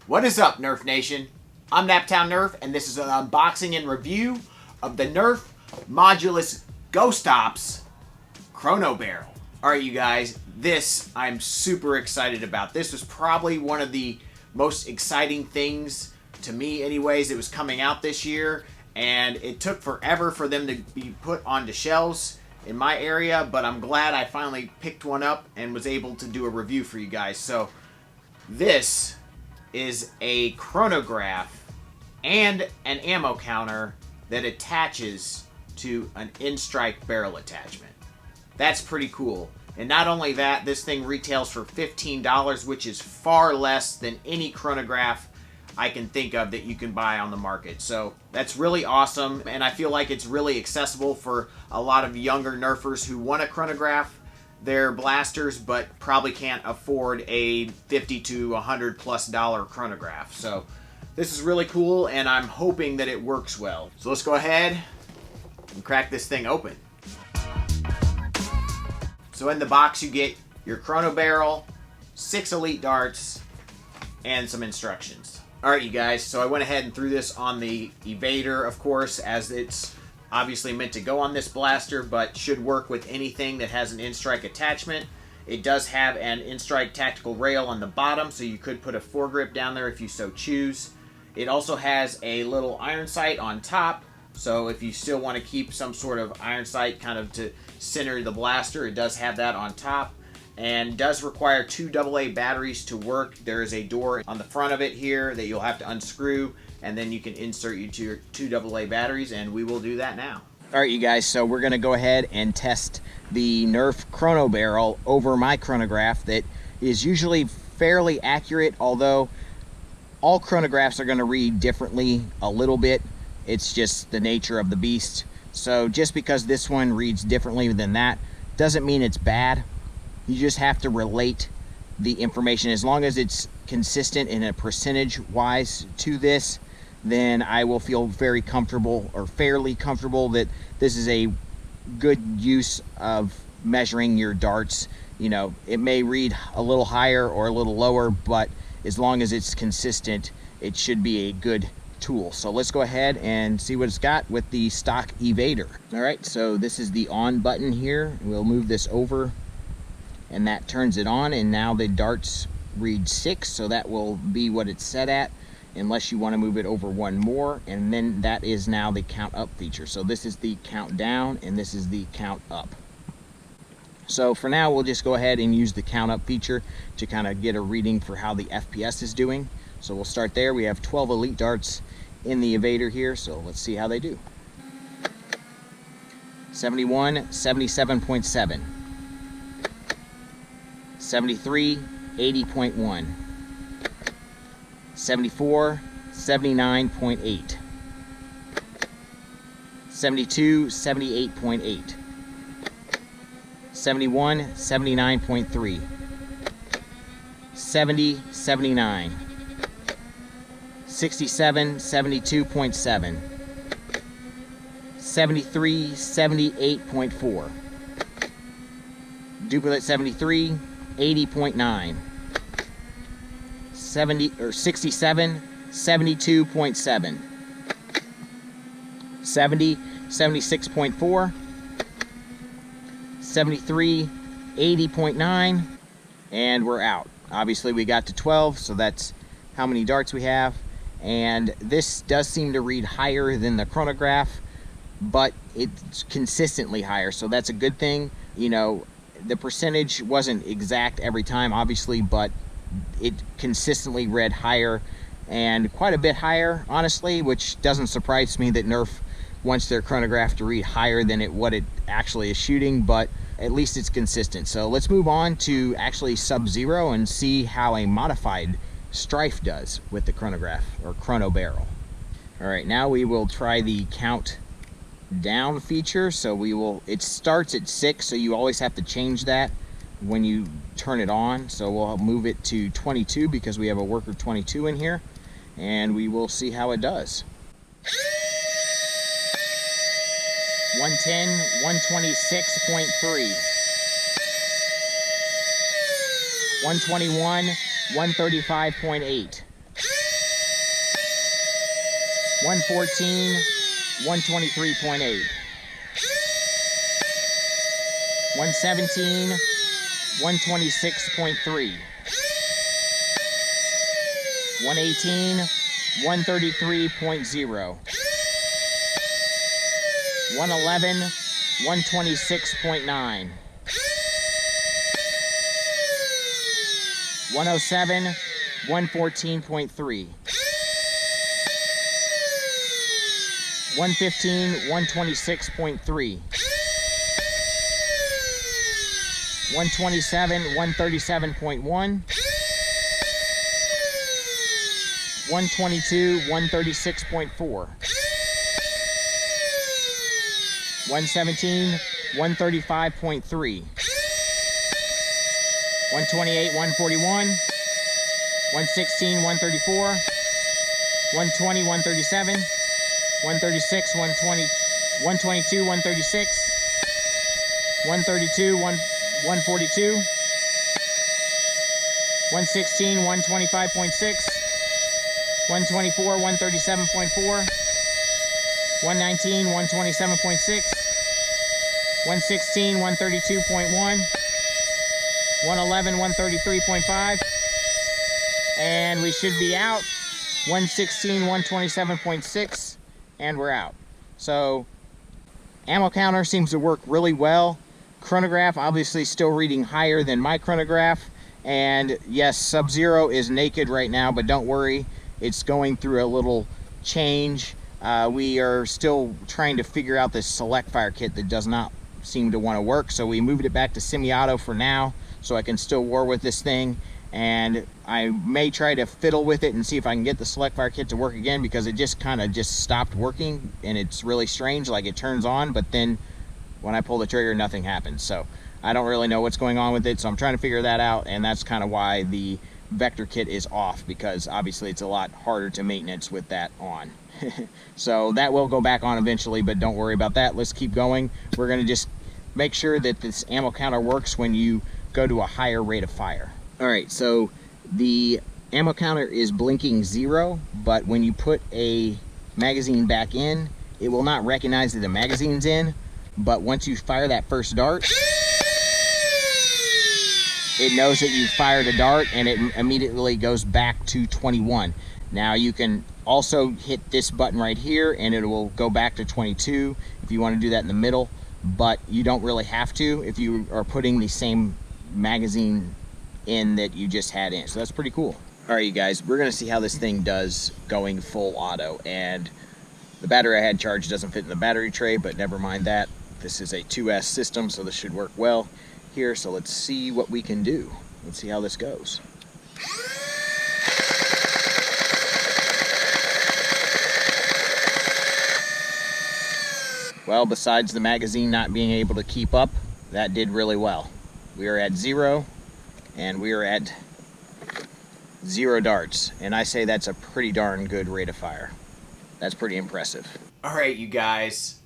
What is up, NERF Nation? I'm Naptown NERF, and this is an unboxing and review of the NERF Modulus Ghost Ops CHRONOBARREL. Alright, you guys, this I'm super excited about. This was probably one of the most exciting things, to me anyways, it was coming out this year, and it took forever for them to be put onto shelves in my area, but I'm glad I finally picked one up and was able to do a review for you guys. So, this is a chronograph and an ammo counter that attaches to an in-strike barrel attachment. That's pretty cool. And not only that, this thing retails for $15, which is far less than any chronograph I can think of that you can buy on the market. So that's really awesome, and I feel like it's really accessible for a lot of younger nerfers who want a chronograph their blasters but probably can't afford a $50 to $100+ chronograph. So this is really cool, and I'm hoping that it works well. So let's go ahead and crack this thing open. So in the box you get your CHRONOBARREL, 6 elite darts, and some instructions. Alright, you guys, so I went ahead and threw this on the evader, of course, as it's obviously meant to go on this blaster, but should work with anything that has an in-strike attachment. It does have an in-strike tactical rail on the bottom, so you could put a foregrip down there if you so choose. It also has a little iron sight on top, so if you still want to keep some sort of iron sight kind of to center the blaster, it does have that on top, and does require 2 AA batteries to work. There is a door on the front of it here that you'll have to unscrew, and then you can insert your 2 AA batteries, and we will do that now. Alright, you guys, so we're going to go ahead and test the NERF CHRONOBARREL over my chronograph that is usually fairly accurate, although all chronographs are going to read differently a little bit. It's just the nature of the beast. So just because this one reads differently than that doesn't mean it's bad. You just have to relate the information. As long as it's consistent in a percentage wise to this, then I will feel very comfortable, or fairly comfortable, that this is a good use of measuring your darts. You know, it may read a little higher or a little lower, but as long as it's consistent, it should be a good tool. So let's go ahead and see what it's got with the stock evader. All right, so this is the on button here. We'll move this over, and that turns it on, and now the darts read 6, so that will be what it's set at, unless you want to move it over one more, and then that is now the count up feature. So this is the count down, and this is the count up. So for now, we'll just go ahead and use the count up feature to kind of get a reading for how the FPS is doing. So we'll start there. We have 12 elite darts in the evader here, so let's see how they do. 71, 77.7. 73, 80.1. 74, 79.8. 72, 78.8. 71, 79.3. 70, 79. 67, 72.7. 73, 78.4. Duplicate 73, 80.9. 67, 72.7. 70, 76.4. 73, 80.9, and we're out. Obviously we got to 12, so that's how many darts we have, and this does seem to read higher than the chronograph, but it's consistently higher, so that's a good thing. You know, the percentage wasn't exact every time, obviously, but it consistently read higher, and quite a bit higher, honestly, which doesn't surprise me that NERF wants their chronograph to read higher than what it actually is shooting, but at least it's consistent. So let's move on to actually Sub-Zero and see how a modified Strife does with the chronograph, or CHRONOBARREL. Alright, now we will try the count down feature. So it starts at 6, so you always have to change that when you turn it on. So we'll move it to 22 because we have a worker 22 in here, and we will see how it does. 110, 126.3. 121, 135.8. 114, 123.8. 117, 126.3. 118, 133.0. 111, 126.9. 107, 114.3. 115, 126.3. 127, 137.1. 122, 136.4. 117, 135.3. 128, 141. 116, 134. 120, 137. 136, 120, 122, 136. 132, 142. 116, 125.6. 124, 137.4. 119, 127.6. 116, 132.1. 111, 133.5. And we should be out. 116, 127.6. And we're out. So, ammo counter seems to work really well. Chronograph obviously still reading higher than my chronograph. And yes, Sub-Zero is naked right now, but don't worry. It's going through a little change. We are still trying to figure out this select fire kit that does not seem to want to work. So we moved it back to semi-auto for now, so I can still war with this thing. And I may try to fiddle with it and see if I can get the select fire kit to work again, because it just kind of stopped working, and it's really strange. Like, it turns on, but then when I pull the trigger, nothing happens. So I don't really know what's going on with it, so I'm trying to figure that out, and that's kind of why the vector kit is off, because obviously it's a lot harder to maintenance with that on. So that will go back on eventually, but don't worry about that. Let's keep going. We're going to just make sure that this ammo counter works when you go to a higher rate of fire. Alright, so the ammo counter is blinking 0, but when you put a magazine back in, it will not recognize that the magazine's in, but once you fire that first dart, it knows that you fired a dart, and it immediately goes back to 21. Now you can also hit this button right here, and it will go back to 22 if you want to do that in the middle, but you don't really have to if you are putting the same magazine in that you just had in. So that's pretty cool. Alright, you guys, we're going to see how this thing does going full auto. And the battery I had charged doesn't fit in the battery tray, but never mind that. This is a 2S system, so this should work well here. So let's see what we can do. Let's see how this goes. Well, besides the magazine not being able to keep up, that did really well. We are at 0, and we are at 0 darts, and I say that's a pretty darn good rate of fire. That's pretty impressive. Alright, you guys,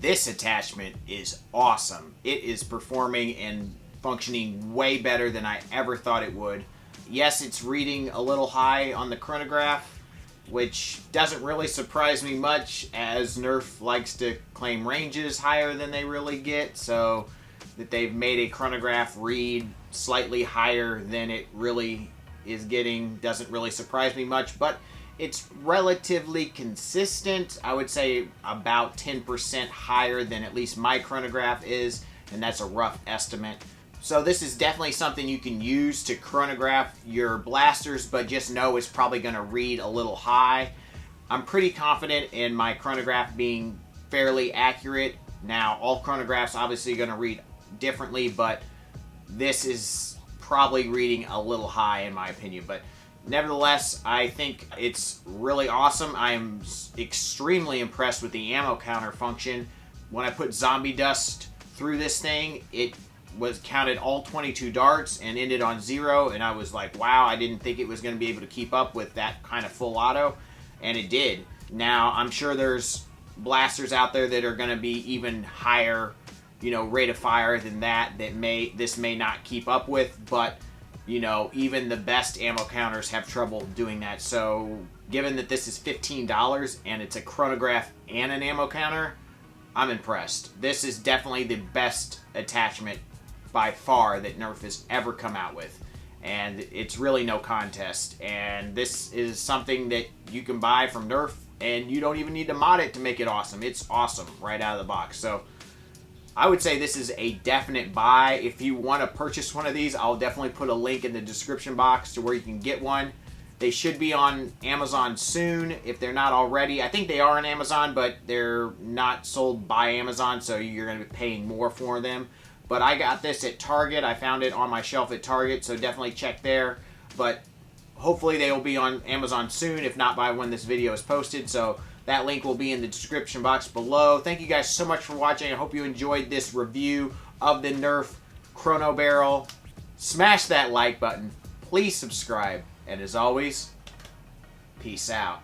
this attachment is awesome. It is performing and functioning way better than I ever thought it would. Yes, it's reading a little high on the chronograph, which doesn't really surprise me much, as NERF likes to claim ranges higher than they really get, so that they've made a chronograph read slightly higher than it really is getting doesn't really surprise me much, but it's relatively consistent. I would say about 10% higher than at least my chronograph is, and that's a rough estimate. So this is definitely something you can use to chronograph your blasters, but just know it's probably going to read a little high. I'm pretty confident in my chronograph being fairly accurate. Now, all chronographs obviously are going to read differently, but this is probably reading a little high in my opinion. But nevertheless, I think it's really awesome. I am extremely impressed with the ammo counter function. When I put zombie dust through this thing, it was counted all 22 darts and ended on 0, and I was like, wow, I didn't think it was going to be able to keep up with that kind of full auto, and it did. Now, I'm sure there's blasters out there that are going to be even higher, you know, rate of fire than that this may not keep up with, but you know, even the best ammo counters have trouble doing that. So given that this is $15 and it's a chronograph and an ammo counter, I'm impressed. This is definitely the best attachment by far that NERF has ever come out with. And it's really no contest. And this is something that you can buy from NERF, and you don't even need to mod it to make it awesome. It's awesome right out of the box. So I would say this is a definite buy. If you want to purchase one of these, I'll definitely put a link in the description box to where you can get one. They should be on Amazon soon if they're not already. I think they are on Amazon, but they're not sold by Amazon, so you're going to be paying more for them. But I got this at Target. I found it on my shelf at Target, so definitely check there. But hopefully they will be on Amazon soon, if not by when this video is posted. So that link will be in the description box below. Thank you guys so much for watching. I hope you enjoyed this review of the NERF CHRONOBARREL. Smash that like button. Please subscribe. And as always, peace out.